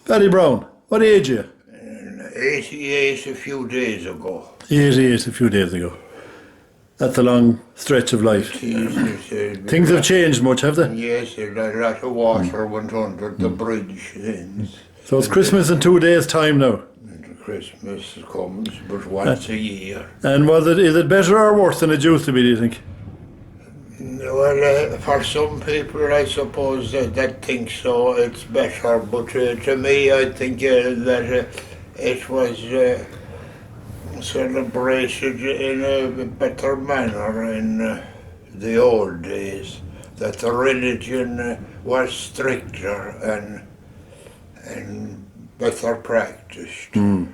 Paddy Browne, what age are you? 88 a few days ago. 88 a few days ago. That's a long stretch of life. Things have changed much, have they? Yes, a lot of water went under the bridge then. So it's Christmas in 2 days' time now. And Christmas comes but once a year. And is it better or worse than it used to be, do you think? Well, for some people, I suppose that think so. It's better, but to me, I think that it was celebrated in a better manner in the old days. That the religion was stricter and better practiced. You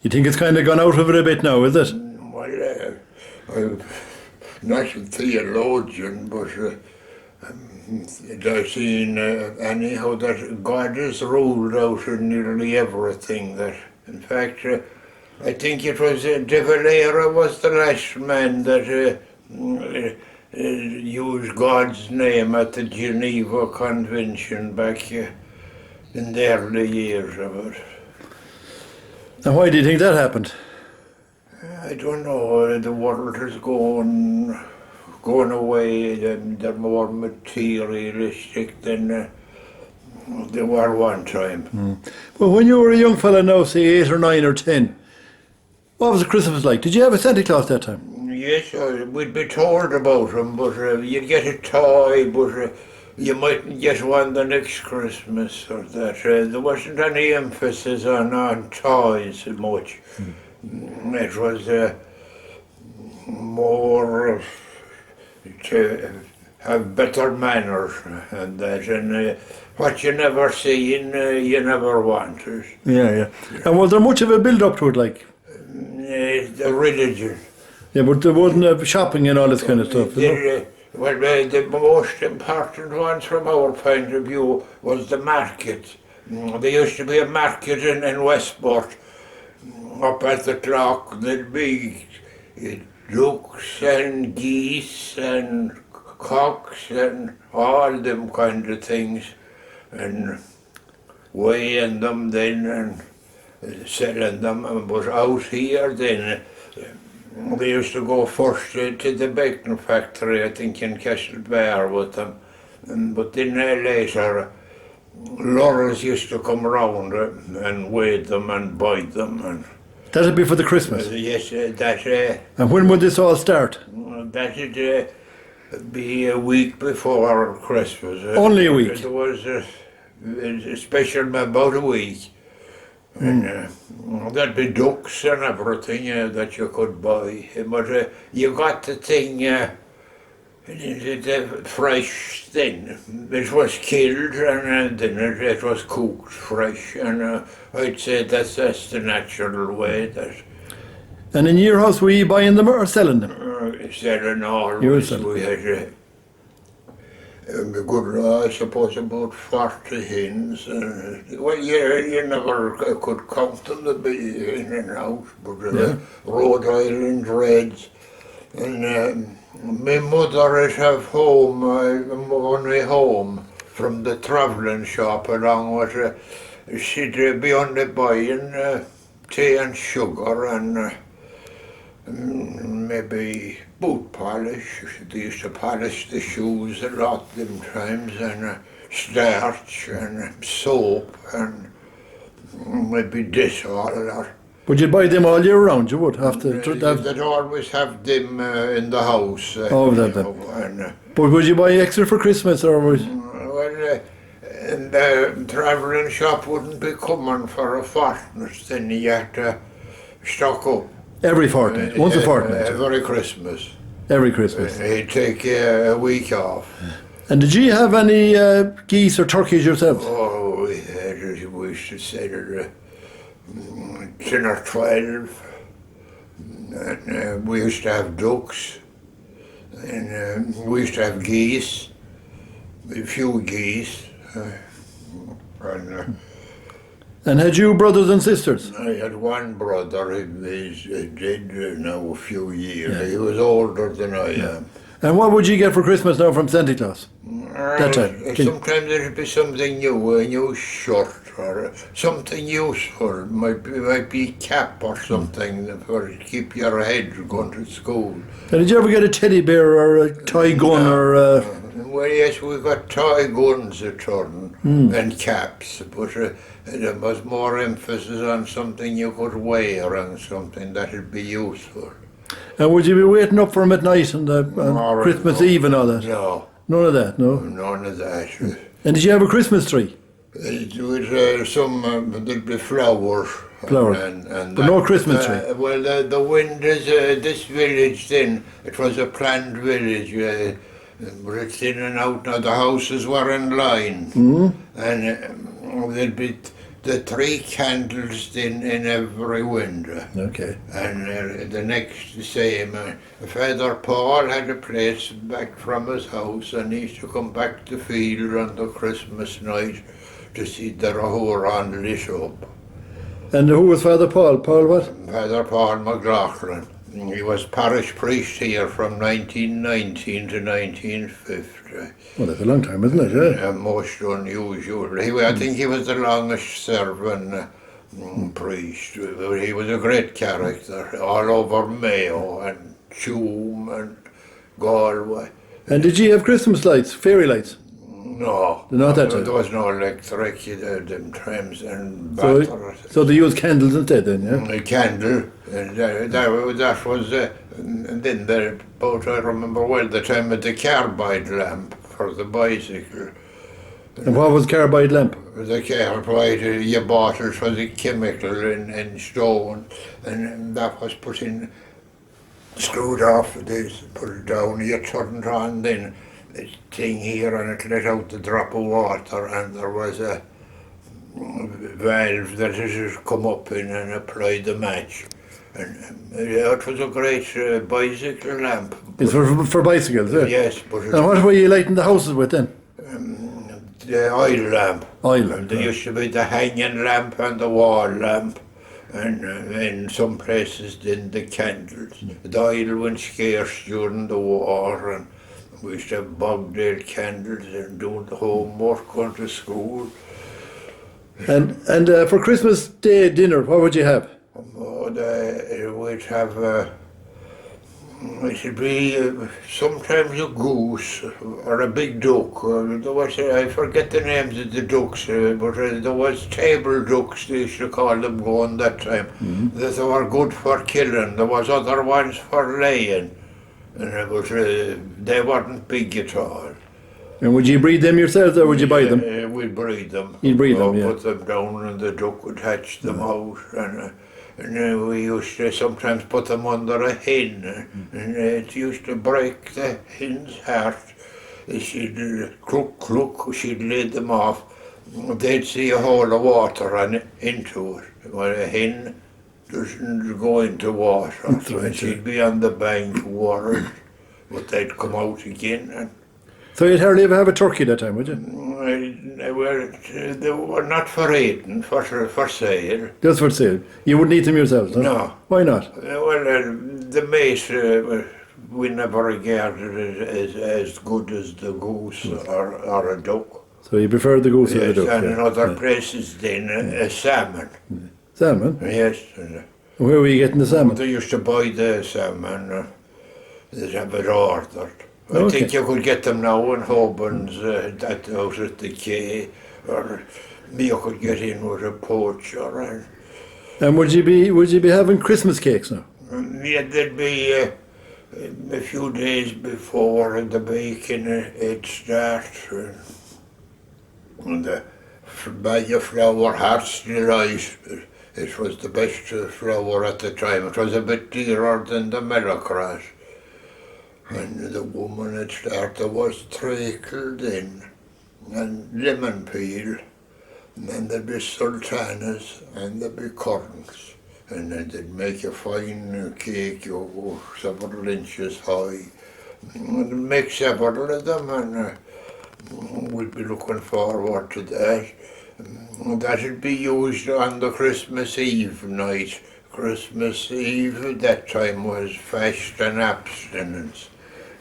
think it's kind of gone out of it a bit now, is it? Well, I'm not a theologian, but I've seen anyhow that God is ruled out in nearly everything. That, in fact, I think it was De Valera was the last man that used God's name at the Geneva Convention back in the early years of it. And why do you think that happened? I don't know. The world is going away. They're more materialistic than they were one time. Well, when you were a young fella now, say 8 or 9 or 10, what was the Christmas like? Did you have a Santa Claus that time? Yes, we'd be told about him, but you'd get a toy, but you mightn't get one the next Christmas or that. There wasn't any emphasis on toys much. It was more to have better manners and that, and what you never seen, you never wanted. Yeah. And was there much of a build-up to it, like? The religion. Yeah, but there wasn't shopping and all this kind of stuff, Well, the most important ones from our point of view was the market. There used to be a market in Westport. Up at the clock, there'd be ducks and geese and cocks and all them kind of things, and weighing them then and selling them. But out here then, they used to go first to the bacon factory, I think in Castlebar with them, but then later lorries used to come round and weigh them and buy them. And that'd be for the Christmas? Yes, that... and when would this all start? That'd be a week before Christmas. Only a week? It was special about a week. And there'd be ducks and everything that you could buy. But you got the thing fresh then. It was killed and then it was cooked fresh. And I'd say that's the natural way. And in your house, were you buying them or selling them? Selling all. We had a good, I suppose, about 40 hens. Well, you never could count them, to be in and out, but Rhode Island Reds. And my mother would have home, on my home from the travelling shop along with, she'd be only buying tea and sugar and maybe boot polish. They used to polish the shoes a lot them times, and starch and soap and maybe this all a lot. Would you buy them all year round? You would have to. They'd always have them in the house. But would you buy extra for Christmas or was? Well, and the travelling shop wouldn't be coming for a fortnight. Then you had to stock up. Every fortnight, once a fortnight. Every Christmas. Every Christmas. He'd take a week off. And did you have any geese or turkeys yourselves? Oh, we used to say 10 or 12. And we used to have ducks. And we used to have geese, a few geese. And had you brothers and sisters? I had one brother, he's dead now a few years. Yeah. He was older than I am. And what would you get for Christmas now from Santa Claus? that time? Sometimes there'd be something new, a new shirt or something useful. Might be a cap or something for to keep your head going to school. And did you ever get a teddy bear or a toy gun or? Well, yes, we got toy guns a turn and caps, but there was more emphasis on something you could wear and something that'd be useful. And would you be waiting up for him at night on Christmas Eve and all that? No. None of that, no? None of that. And did you have a Christmas tree? It was there'd be flowers. Flowers. And but no Christmas tree? Well, the wind is, this village then, it was a planned village. But it's in and out now, the houses were in line. And there'd be the 3 candles in every window. Okay. And the next same, Father Paul had a place back from his house and he used to come back to the field on the Christmas night to see the Rahuran lit up. And who was Father Paul? Paul what? Father Paul McLaughlin. He was parish priest here from 1919 to 1950. Well, that's a long time, isn't it? Yeah. Most unusual. I think he was the longest serving priest. He was a great character, all over Mayo and Tuam and Galway. And did you have Christmas lights, fairy lights? No, not that time. There was no electric, them trams and batteries. batteries. So they used candles instead then, yeah? A candle, and that was, and then about, I remember well, the time of the carbide lamp for the bicycle. And what was carbide lamp? The carbide, you bought it was a chemical in stone, and that was put in, screwed off this, put it down, you turned it on then, this thing here, and it let out the drop of water, and there was a valve that it would come up in and apply the match. And it was a great bicycle lamp. It's for bicycles, yeah? Yes, but and what were you lighting the houses with then? The oil lamp. Oil lamp. There used to be the hanging lamp and the wall lamp, and in some places then the candles. The oil went scarce during the war, and we used to have bogdale candles and doing the homework, going to school. And for Christmas Day dinner, what would you have? We'd have, it should be sometimes a goose or a big duck. There was, I forget the names of the ducks, but there was table ducks, they used to call them going that time. They were good for killing. There was other ones for laying. But they weren't big at all. And would you breed them yourselves or would you buy them? We'd breed them. You'd breed them, yeah. Put them down and the duck would hatch them out. And we used to sometimes put them under a hen. And it used to break the hen's heart. She'd cluck, she'd lay them off. They'd see a hole of water into it. Well, a hen doesn't go into water. That's right, and she'd be on the bank worried, but they'd come out again. So you'd hardly ever have a turkey that time, would you? They were not for eating, for sale. Just for sale. You wouldn't eat them yourselves, huh? No. Why not? Well, the mate, we never regarded it as good as the goose or a duck. So you prefer the goose or the duck? And in other places then, a salmon. Salmon? Yes. Where were you getting the salmon? They used to buy the salmon, they'd have it ordered. I Okay. think you could get them now in Hobins, out at the quay, or you could get in with a poacher. And would you be having Christmas cakes now? Yeah, there'd be a few days before the baking, it'd start. And buy your flour hearts delight. It was the best flour at the time. It was a bit dearer than the mellowcross. And the woman had started was treacle then, and lemon peel, and then there'd be sultanas, and there'd be currants. And then they'd make a fine cake over several inches high. And make several of them, and we'd be looking forward to that. That'd be used on the Christmas Eve night. Christmas Eve at that time was fast and abstinence.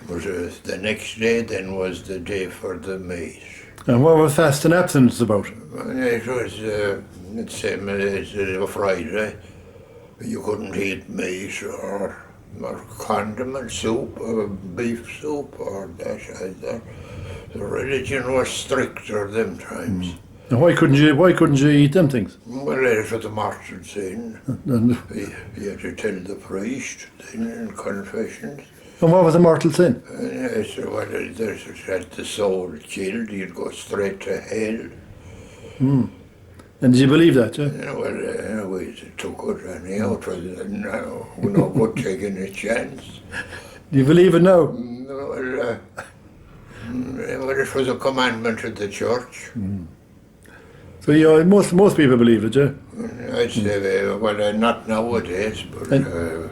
But the next day then was the day for the meat. And what was fast and abstinence about? And it was the same as a Friday. You couldn't eat meat or condiment soup or beef soup or that either. The religion was stricter them times. And why couldn't you eat them things? Well, it was the mortal sin. And You had to tell the priest then in confessions. what was a mortal sin? So, well, had the soul killed, you'd go straight to hell. And did you believe that, yeah? Well, we took it anyhow. It was no good taking a chance. Do you believe it now? Well, it was a commandment of the church. So yeah, most people believe it, yeah? I'd say, well, not nowadays, but the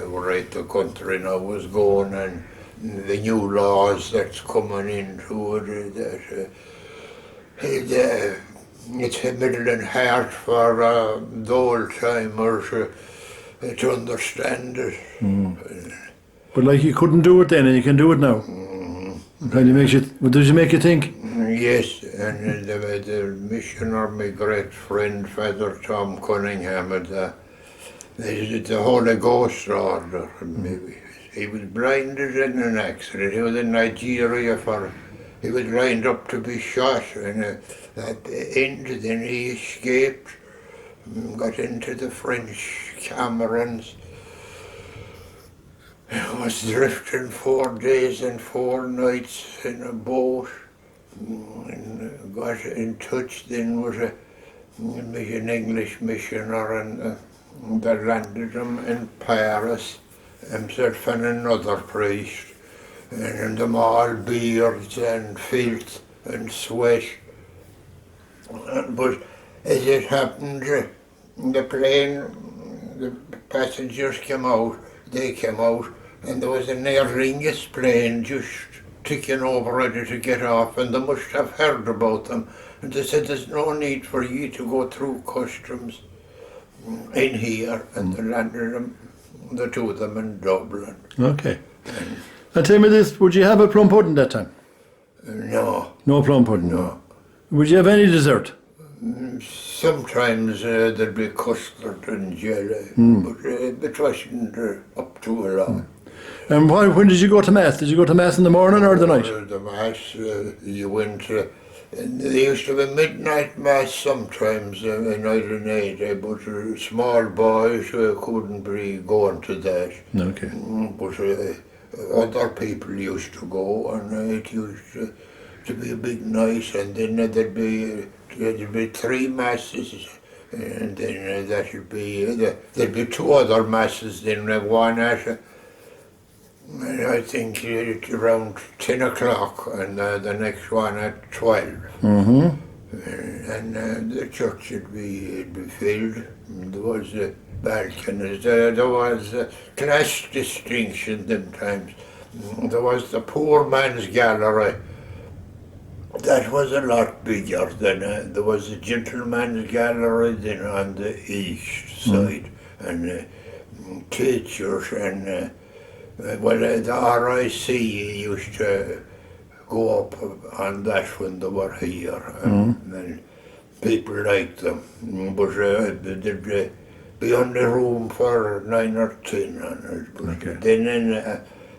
rate the country now was going and the new laws that's coming into it, that it's a middle and hard for the old timers to understand it. But like you couldn't do it then and you can do it now. Does it make you think? Yes, and the missioner, my great friend, Father Tom Cunningham, had the Holy Ghost order. He was blinded in an accident. He was in Nigeria he was lined up to be shot, and at the end then he escaped, got into the French Camerons. I was drifting 4 days and 4 nights in a boat, and got in touch then with an English missioner, and they landed him in Paris, himself and another priest, and them all beards and filth and sweat. But as it happened, the passengers came out, and there was an Aer Lingus plane just ticking over ready to get off, and they must have heard about them. And they said, there's no need for you to go through customs in here, and they landed them, the two of them in Dublin. Okay. And tell me this, would you have a plum pudding that time? No. No plum pudding? No. Would you have any dessert? Sometimes there'd be custard and jelly, but it wasn't up to a lot. And when did you go to Mass? Did you go to Mass in the morning or the night? The Mass, you went and there used to be midnight Mass sometimes in Island Ada, but small boys couldn't be going to that. Okay. But other people used to go, and it used to be a big night, and then there'd be 3 masses, and then there'd be 2 other masses, then one at I think around 10 o'clock, and the next one at 12. And the church would be filled. There was balconies. There was class distinction them times. There was the poor man's gallery. That was a lot bigger than there was a gentleman's gallery then on the east side, and teachers and well, the RIC used to go up on that when they were here, and people liked them, but there'd be only room for 9 or 10 on it. But then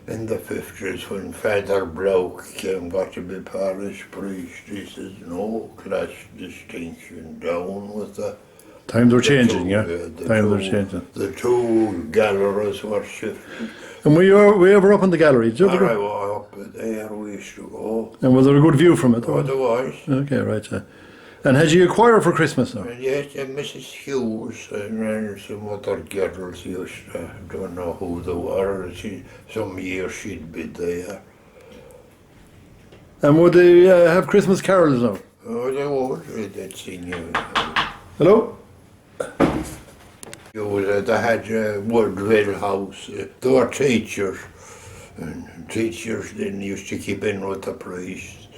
in the 50s, when Father Browne got to be parish priest, he says, no class distinction, down with the... Times were changing, yeah? Times were changing. The 2 galleries were shifted. And were you ever up in the gallery? Did you ever I was up there, we used to go. And was there a good view from it? Oh, there was. Okay, right. And had you a choir for Christmas? Or? Yes, Mrs. Hughes and some other girls used to, don't know who they were. Some years she'd be there. And would they have Christmas carols now? Oh, they would. They'd sing. Hello? They had Woodville House. They were teachers. And teachers then used to keep in with the priests.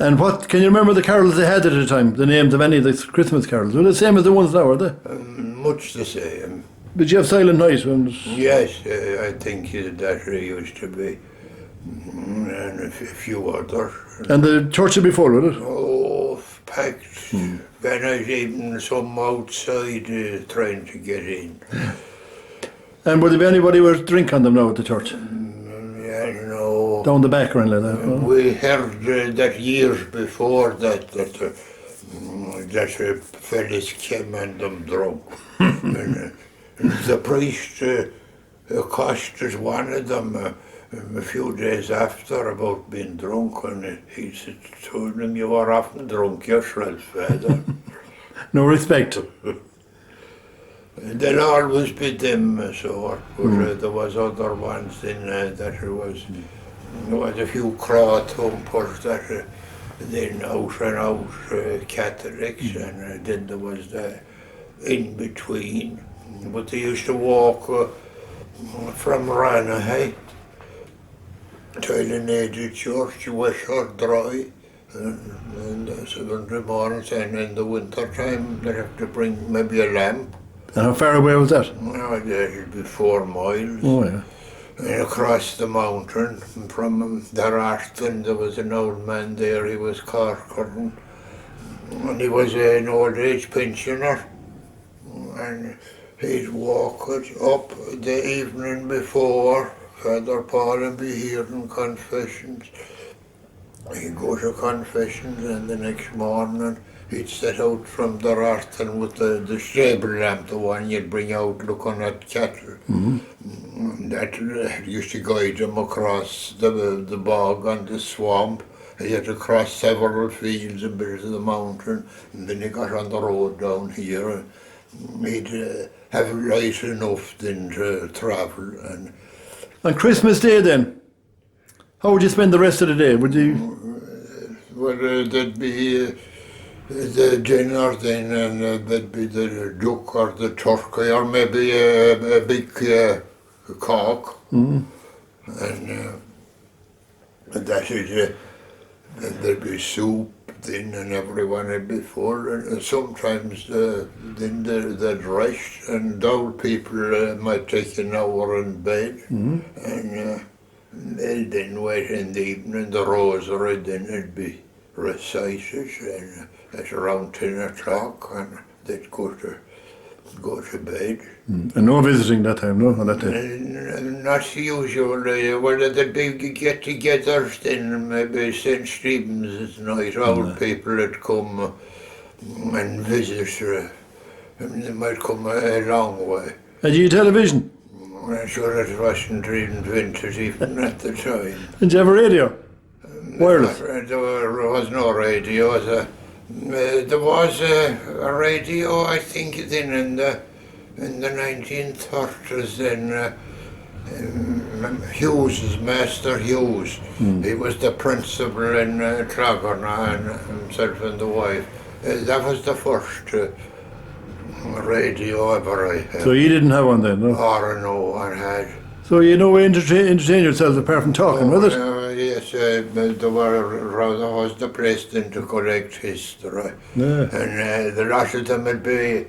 And what can you remember the carols they had at the time? The names of any of the Christmas carols? Were they the same as the ones now, are they? Much the same. Did you have Silent Night? Yes, I think that used to be. And a few others. And the church would be full, would it? Oh, packed. When I was even some outside trying to get in. And would there be anybody with drink on them now at the church? Yeah, no. Down the back or anything like that? No? We heard that years before that fellas came and them drunk. And, the priest accosted one of them a few days after about being drunk, and he said, told him, you are often drunk yourself, father. No respect. They'll always be them, so but there was other ones in that there was a few craw thumpers that then out and out Catholics, and then there was the in between. But they used to walk from Ranaghy to the church, wash or dry, and Sunday mornings, and in the winter time they have to bring maybe a lamp. And how far away was that? Oh, that'd be 4 miles. Oh, yeah. And across the mountain from Dararton, there was an old man there, he was Corcoran, and he was an old age pensioner. And he'd walk up the evening before, Father Paul would be hearing confessions. He'd go to confessions, and the next morning he'd set out from the Dararton with the stable lamp, the one you'd bring out looking at cattle. That used to guide him across the bog and the swamp. He had to cross several fields and bit of the mountain, and then he got on the road down here. He'd have light enough then to travel. And on Christmas Day then, how would you spend the rest of the day? Would you? Well, there'd be the dinner then, and there'd be the duck or the turkey, or maybe a big cock. And that is, there'd be soup then, and everyone would be full. And sometimes then they'd rest, and old people might take an hour in bed. And they'd then wait in the evening, the rosary then it'd be recited, and at around 10 o'clock, and they'd go to bed. And no visiting that time, no, on that day? Not usually. Well, there'd be get-togethers then, maybe St. Stephen's night. Old people would come and visit, and they might come a long way. Had you television? I'm sure it wasn't invented even at the time. Did you have a radio? Wireless? There was no radio. There was a radio, I think, then in the 1930s. Then Hughes, Master Hughes, he was the principal in Clogherna, and himself and the wife. That was the first radio ever I had. So you didn't have one then, no? Or no one had. So you know, entertain yourselves apart from talking, was it? Yes, there was the place then to collect history. Yeah. And the lot of them would be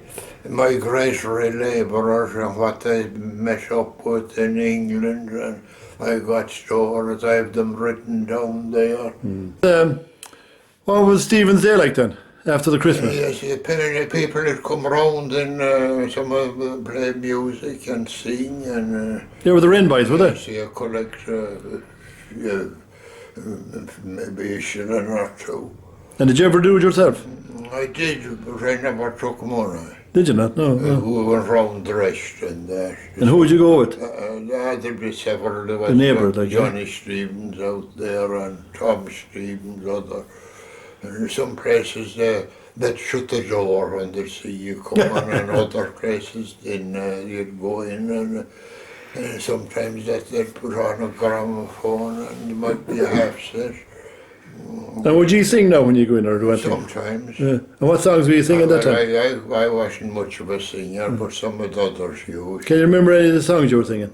migratory labourers and what they met up with in England. And I got stories, I have them written down there. What was Stephen's Day like then, after the Christmas? Yes, people that come round and some of them play music and sing. And They were the rain boys, were they? yes, you collect maybe a shilling or two. And did you ever do it yourself? I did, but I never took money. Did you not? No. No. We went round dressed and that. And who would you go with? There'd be several. There was The neighbours, like, Johnny Stevens out there and Tom Stevens, other. And some places they'd shut the door when they see you coming, and other places then you'd go in, and sometimes they'd put on a gramophone and there might be a half set. And would you sing now when you go in or do anything? Sometimes. Yeah. And what songs were you singing at that time? I wasn't much of a singer, but some of the others used. Can you remember any of the songs you were singing?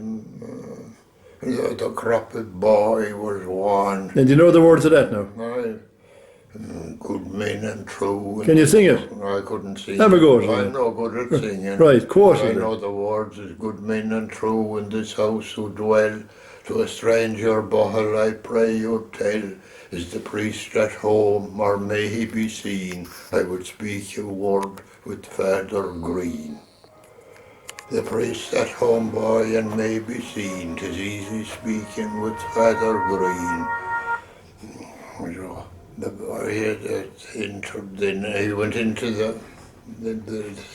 The Cropped Boy was one. And do you know the words of that now? Good men and true. Can you sing it? I couldn't sing. Have a go at it. I'm no good at singing. Right, quote I it. know the words is good men and true in this house who dwell. To a stranger, Bohol, I pray you tell, is the priest at home, or may he be seen? I would speak a word with Father Green. The priest at home, boy, and may be seen. 'Tis easy speaking with Father Green. The boy had entered, then he went into the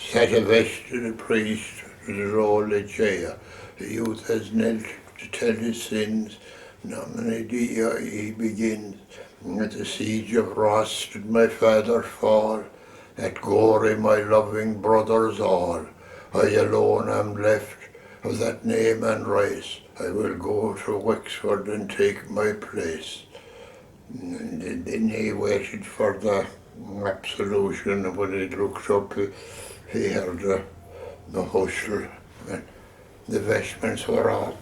set of vest to the priest with his old chair. The youth has knelt to tell his sins. Nomine Dei he begins. At the siege of Ross did my father fall. At Gorey my loving brothers all. I alone am left of that name and race. I will go to Wexford and take my place. And then he waited for the absolution, and when he looked up, he heard the hustle, and the vestments were on.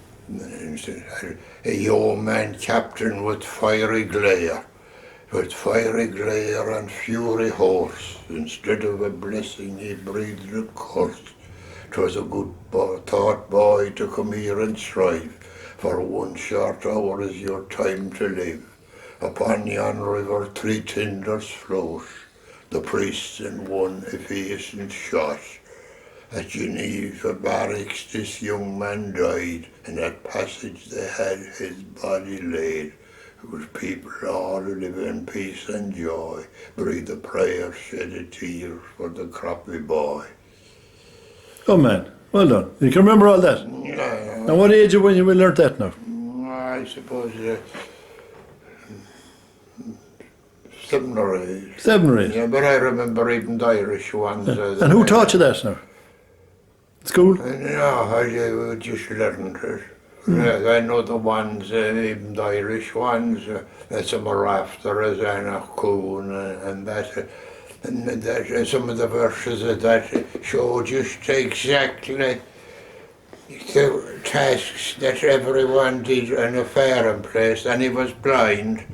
A yeoman captain with fiery glare and fury hoarse. Instead of a blessing, he breathed a curse. 'Twas a good thought, boy, to come here and strive. For 1 short hour is your time to live. Upon yon river 3 tinders float, the priests in one if he isn't shot. At Geneva barracks this young man died, in that passage they had his body laid. It was people all who live in peace and joy, breathe a prayer, shed a tear for the croppy boy. Oh man, well done. You can remember all that. Yeah, And what age when you will learn that now? I suppose 7 or 8. 7 or 8. Yeah, but I remember even the Irish ones. And who taught you that now? School? No, I just learned it. I know the ones, even the Irish ones, some are after us, Anna Coon and that. And that, some of the verses of that show just exactly the tasks that everyone did in a fair place, and he was blind.